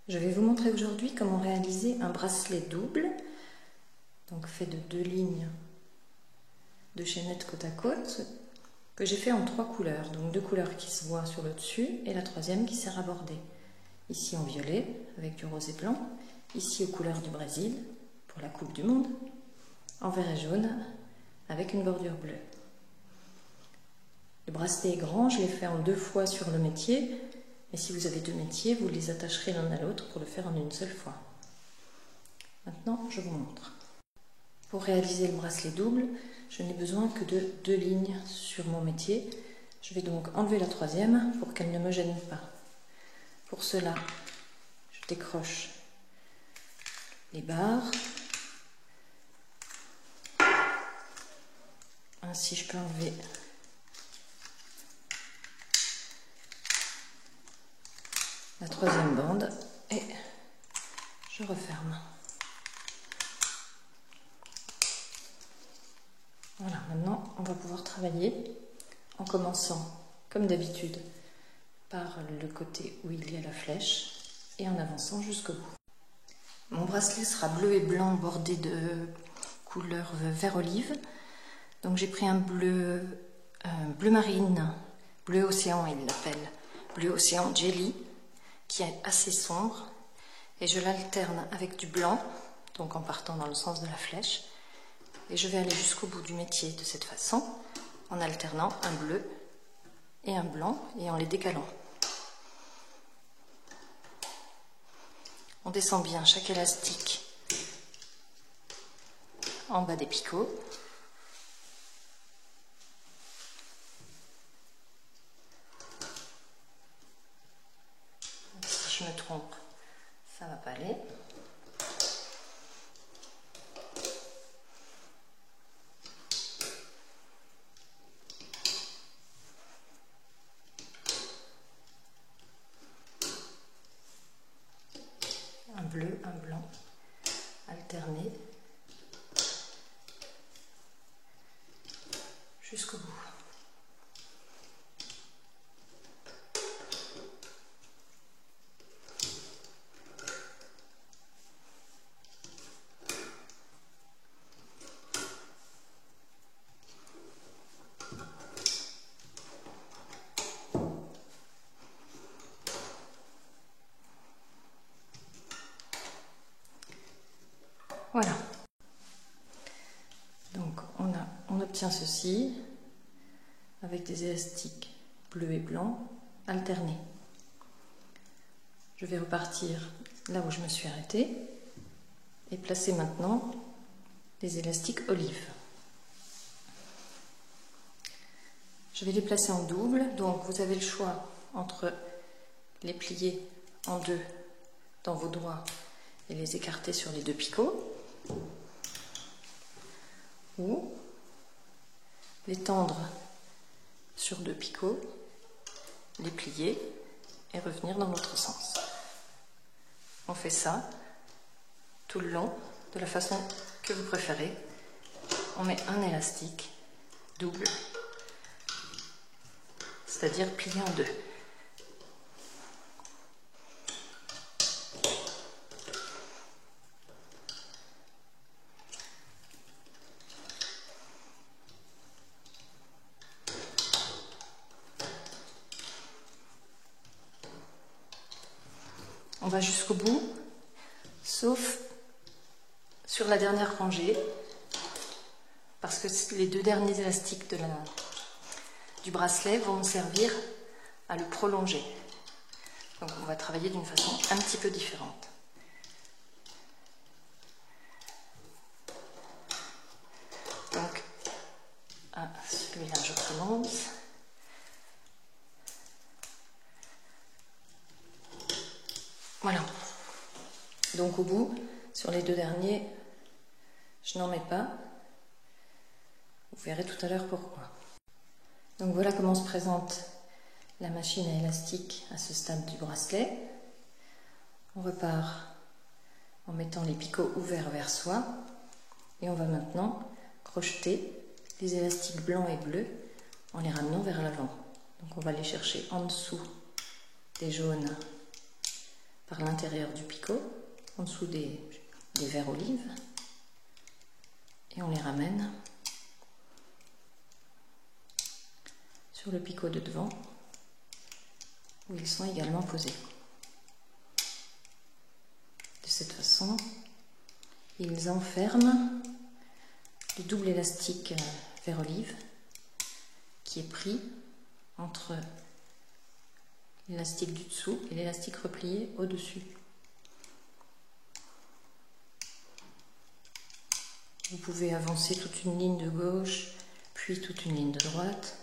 Je vais vous montrer aujourd'hui comment réaliser un bracelet double, donc fait de 2 lignes de chaînettes côte à côte, que j'ai fait en 3 couleurs, donc 2 couleurs qui se voient sur le dessus et la troisième qui sert à border. Ici en violet avec du rose et blanc, ici aux couleurs du Brésil pour la Coupe du Monde, en vert et jaune avec une bordure bleue. Le bracelet est grand, je l'ai fait en 2 fois sur le métier, mais si vous avez 2 métiers, vous les attacherez l'un à l'autre pour le faire en une seule fois. Maintenant, je vous montre. Pour réaliser le bracelet double, je n'ai besoin que de 2 lignes sur mon métier. Je vais donc enlever la troisième pour qu'elle ne me gêne pas. Pour cela, je décroche les barres. Ainsi, je peux enlever la troisième bande et je referme. Voilà, maintenant on va pouvoir travailler en commençant comme d'habitude par le côté où il y a la flèche et en avançant jusqu'au bout. Mon bracelet sera bleu et blanc bordé de couleur vert olive. Donc j'ai pris un bleu marine, bleu océan il l'appelle, bleu océan jelly, qui est assez sombre, et je l'alterne avec du blanc, donc en partant dans le sens de la flèche, et je vais aller jusqu'au bout du métier de cette façon, en alternant un bleu et un blanc, et en les décalant. On descend bien chaque élastique en bas des picots. Si je me trompe, ça va pas aller. Un bleu, un blanc, alterné jusqu'au bout. Voilà, donc on obtient ceci avec des élastiques bleus et blancs alternés. Je vais repartir là où je me suis arrêtée et placer maintenant les élastiques olive. Je vais les placer en double, donc vous avez le choix entre les plier en deux dans vos doigts et les écarter sur les 2 picots, ou les tendre sur 2 picots, les plier et revenir dans l'autre sens. On fait ça tout le long de la façon que vous préférez. On met un élastique double, c'est-à-dire plié en 2. On va jusqu'au bout, sauf sur la dernière rangée, parce que les 2 derniers élastiques du bracelet vont me servir à le prolonger. Donc on va travailler d'une façon un petit peu différente. Donc, celui-là je commence. Voilà, donc au bout, sur les 2 derniers, je n'en mets pas. Vous verrez tout à l'heure pourquoi. Donc voilà comment se présente la machine à élastique à ce stade du bracelet. On repart en mettant les picots ouverts vers soi et on va maintenant crocheter les élastiques blancs et bleus en les ramenant vers l'avant. Donc on va les chercher en dessous des jaunes par l'intérieur du picot, en dessous des verres olives, et on les ramène sur le picot de devant, où ils sont également posés. De cette façon, ils enferment le double élastique verre olive qui est pris entre l'élastique du dessous et l'élastique replié au-dessus. Vous pouvez avancer toute une ligne de gauche, puis toute une ligne de droite,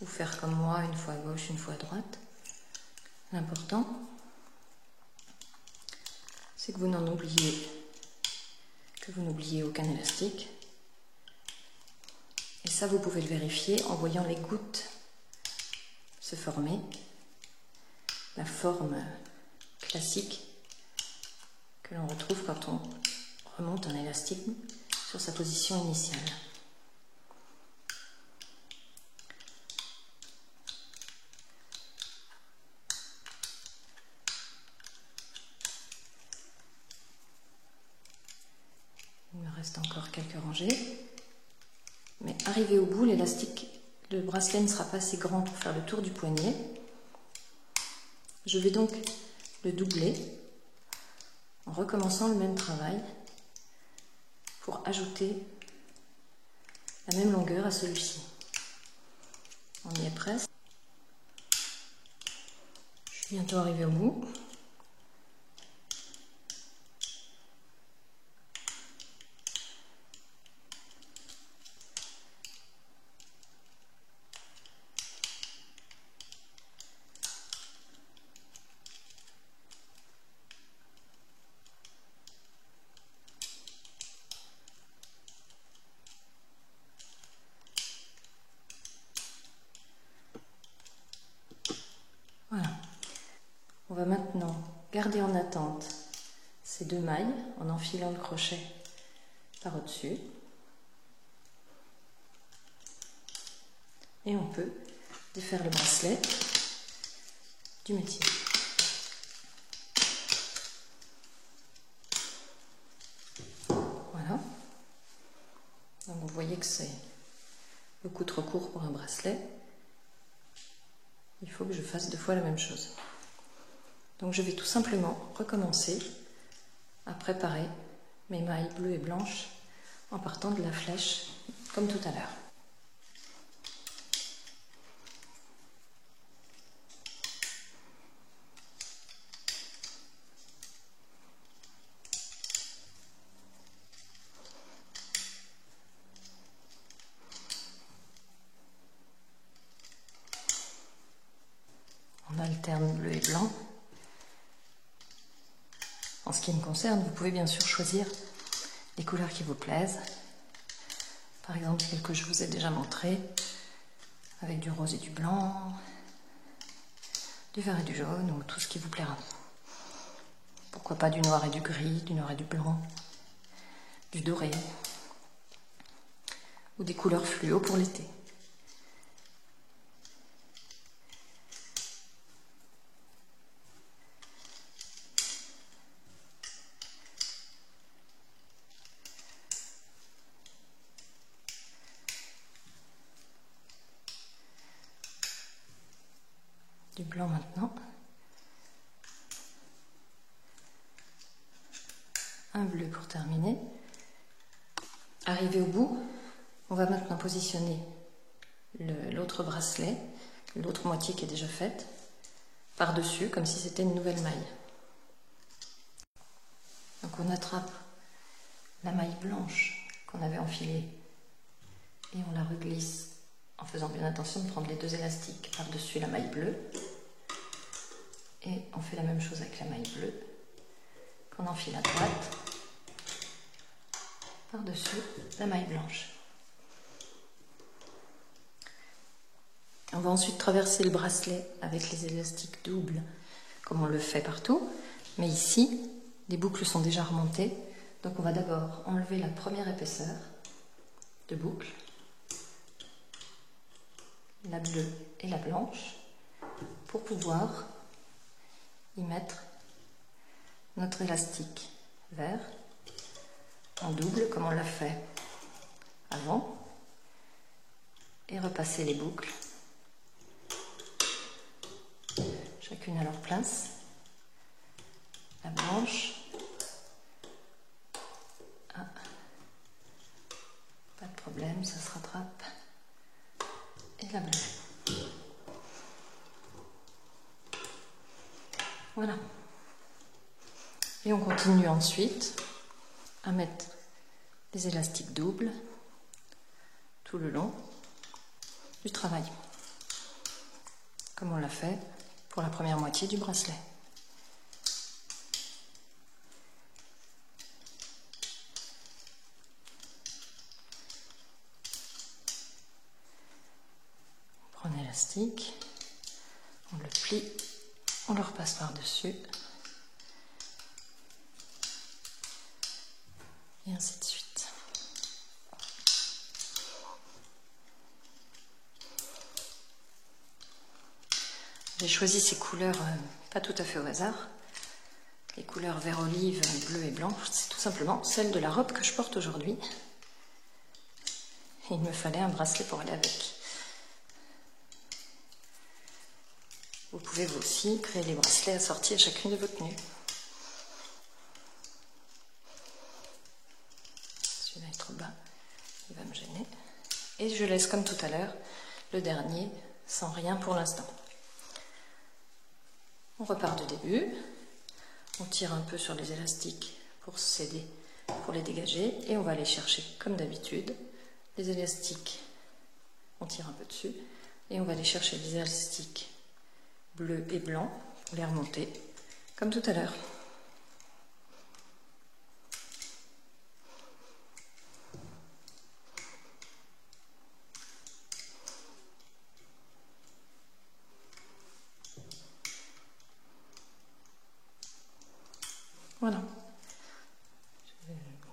ou faire comme moi, une fois à gauche, une fois à droite. L'important, c'est que vous n'oubliez aucun élastique. Et ça, vous pouvez le vérifier en voyant les gouttes se former, la forme classique que l'on retrouve quand on remonte un élastique sur sa position initiale. Il me reste encore quelques rangées, mais arrivé au bout, l'élastique, le bracelet ne sera pas assez grand pour faire le tour du poignet. Je vais donc le doubler en recommençant le même travail pour ajouter la même longueur à celui-ci. On y est presque. Je suis bientôt arrivée au bout. Voilà. On va maintenant garder en attente ces deux mailles en enfilant le crochet par au-dessus. Et on peut défaire le bracelet du métier. Voilà. Donc vous voyez que c'est beaucoup trop court pour un bracelet. Il faut que je fasse 2 fois la même chose. Donc je vais tout simplement recommencer à préparer mes mailles bleues et blanches en partant de la flèche comme tout à l'heure. On alterne bleu et blanc. En ce qui me concerne, vous pouvez bien sûr choisir les couleurs qui vous plaisent. Par exemple, celles que je vous ai déjà montrées, avec du rose et du blanc, du vert et du jaune, ou tout ce qui vous plaira. Pourquoi pas du noir et du gris, du noir et du blanc, du doré, ou des couleurs fluo pour l'été. Du blanc maintenant, un bleu pour terminer. Arrivé au bout, on va maintenant positionner l'autre bracelet, l'autre moitié qui est déjà faite, par-dessus, comme si c'était une nouvelle maille. Donc on attrape la maille blanche qu'on avait enfilée et on la reglisse en faisant bien attention de prendre les 2 élastiques par-dessus la maille bleue. Et on fait la même chose avec la maille bleue qu'on enfile à droite par-dessus la maille blanche. On va ensuite traverser le bracelet avec les élastiques doubles comme on le fait partout, mais ici les boucles sont déjà remontées, donc on va d'abord enlever la première épaisseur de boucle, la bleue et la blanche, pour pouvoir y mettre notre élastique vert en double comme on l'a fait avant et repasser les boucles chacune à leur place. La blanche, ah, pas de problème, ça se rattrape, et la bleue. Voilà. Et on continue ensuite à mettre des élastiques doubles tout le long du travail, comme on l'a fait pour la première moitié du bracelet. On prend un élastique, on le plie, on le repasse par-dessus, et ainsi de suite. J'ai choisi ces couleurs pas tout à fait au hasard. Les couleurs vert olive, bleu et blanc, c'est tout simplement celles de la robe que je porte aujourd'hui. Il me fallait un bracelet pour aller avec. Vous pouvez vous aussi créer des bracelets assortis à chacune de vos tenues. Celui-là est trop bas, il va me gêner. Et je laisse comme tout à l'heure le dernier sans rien pour l'instant. On repart du début, on tire un peu sur les élastiques pour s'aider, pour les dégager, et on va aller chercher comme d'habitude les élastiques, on tire un peu dessus, et on va aller chercher les élastiques bleus et blancs pour les remonter, comme tout à l'heure. Voilà.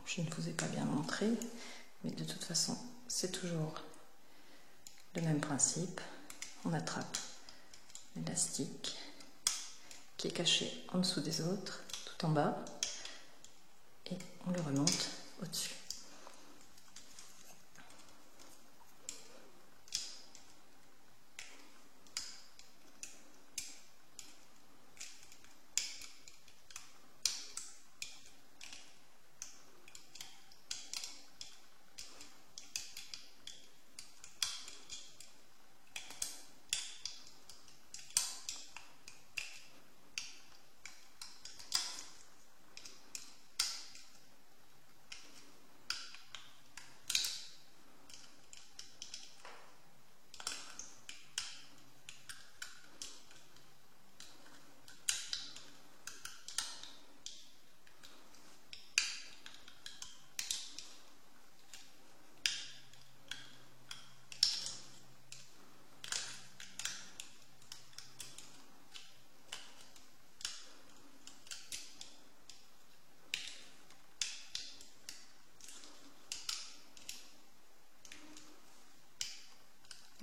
Je ne vous ai pas bien montré, mais de toute façon, c'est toujours le même principe. On attrape l'élastique qui est caché en dessous des autres, tout en bas, et on le remonte au-dessus.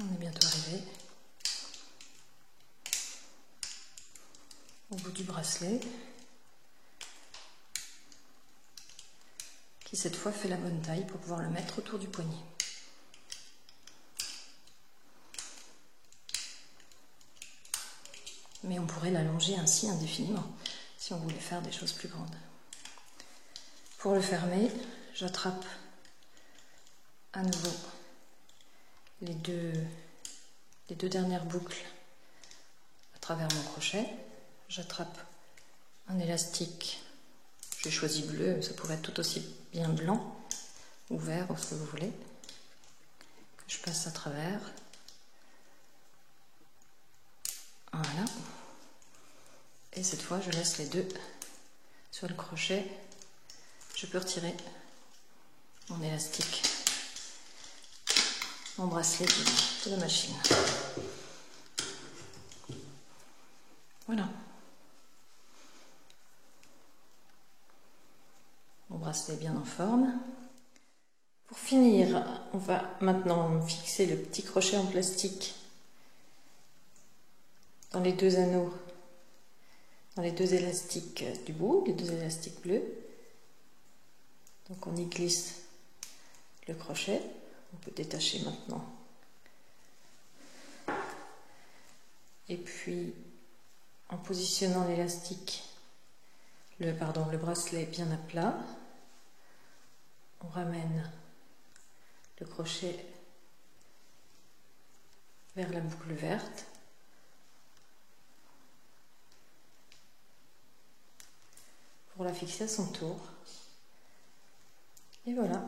On est bientôt arrivé au bout du bracelet, qui cette fois fait la bonne taille pour pouvoir le mettre autour du poignet. Mais on pourrait l'allonger ainsi indéfiniment si on voulait faire des choses plus grandes. Pour le fermer, j'attrape à nouveau les deux dernières boucles à travers mon crochet. J'attrape un élastique, j'ai choisi bleu, ça pourrait être tout aussi bien blanc ou vert, ou ce que vous voulez, que je passe à travers. Voilà. Et cette fois, je laisse les deux sur le crochet. Je peux retirer mon élastique, mon bracelet de la machine. Voilà. Mon bracelet est bien en forme. Pour finir, on va maintenant fixer le petit crochet en plastique dans les deux anneaux dans les deux élastiques du bout, les deux élastiques bleus. Donc on y glisse le crochet. On peut détacher maintenant. Et puis, en positionnant l'élastique, le bracelet bien à plat, on ramène le crochet vers la boucle verte. Pour la fixer à son tour. Et voilà,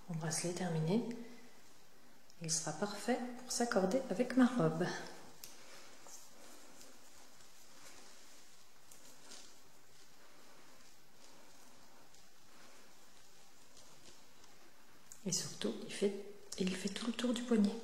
mon bracelet est terminé. Il sera parfait pour s'accorder avec ma robe. Et surtout, il fait tout le tour du poignet.